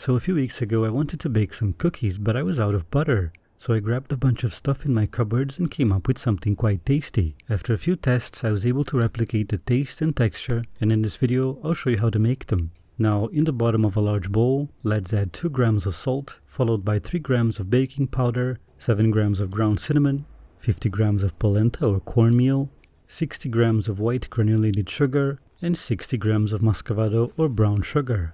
So a few weeks ago I wanted to bake some cookies, but I was out of butter. So I grabbed a bunch of stuff in my cupboards and came up with something quite tasty. After a few tests I was able to replicate the taste and texture, and in this video I'll show you how to make them. Now in the bottom of a large bowl, let's add 2 grams of salt, followed by 3 grams of baking powder, 7 grams of ground cinnamon, 50 grams of polenta or cornmeal, 60 grams of white granulated sugar, and 60 grams of muscovado or brown sugar.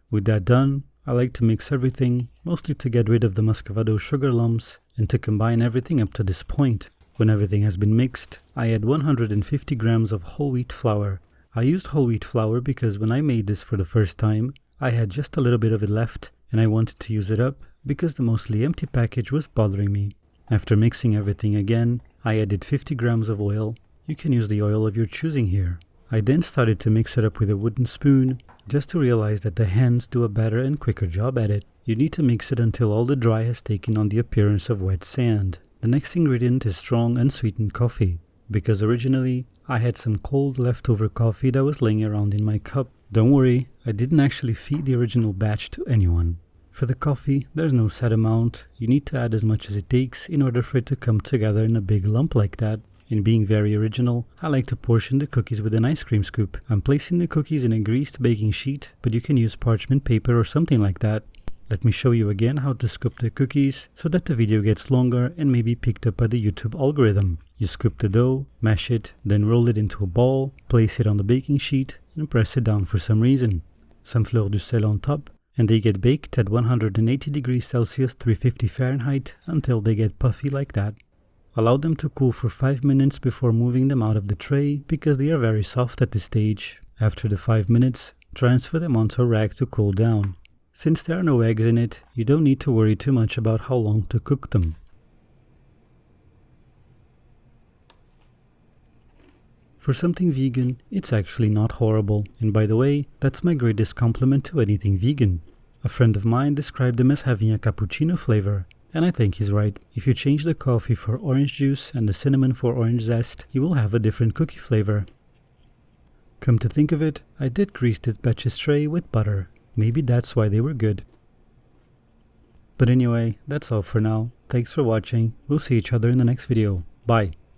With that done, I like to mix everything, mostly to get rid of the muscovado sugar lumps and to combine everything up to this point. When everything has been mixed, I add 150 grams of whole wheat flour. I used whole wheat flour because when I made this for the first time, I had just a little bit of it left and I wanted to use it up because the mostly empty package was bothering me. After mixing everything again, I added 50 grams of oil. You can use the oil of your choosing here. I then started to mix it up with a wooden spoon, just to realize that the hands do a better and quicker job at it. You need to mix it until all the dry has taken on the appearance of wet sand. The next ingredient is strong unsweetened coffee, because originally I had some cold leftover coffee that was laying around in my cup. Don't worry, I didn't actually feed the original batch to anyone. For the coffee, there's no set amount. You need to add as much as it takes in order for it to come together in a big lump like that. In being very original, I like to portion the cookies with an ice cream scoop. I'm placing the cookies in a greased baking sheet, but you can use parchment paper or something like that. Let me show you again how to scoop the cookies so that the video gets longer and may be picked up by the YouTube algorithm. You scoop the dough, mash it, then roll it into a ball, place it on the baking sheet and press it down for some reason. Some fleur du sel on top, and they get baked at 180 degrees Celsius 350 Fahrenheit until they get puffy like that. Allow them to cool for 5 minutes before moving them out of the tray because they are very soft at this stage. After the 5 minutes, transfer them onto a rag to cool down. Since there are no eggs in it, you don't need to worry too much about how long to cook them. For something vegan, it's actually not horrible, and by the way, that's my greatest compliment to anything vegan. A friend of mine described them as having a cappuccino flavor. And I think he's right. If you change the coffee for orange juice and the cinnamon for orange zest, you will have a different cookie flavor. Come to think of it, I did grease this batch's tray with butter. Maybe that's why they were good. But anyway, that's all for now. Thanks for watching. We'll see each other in the next video. Bye.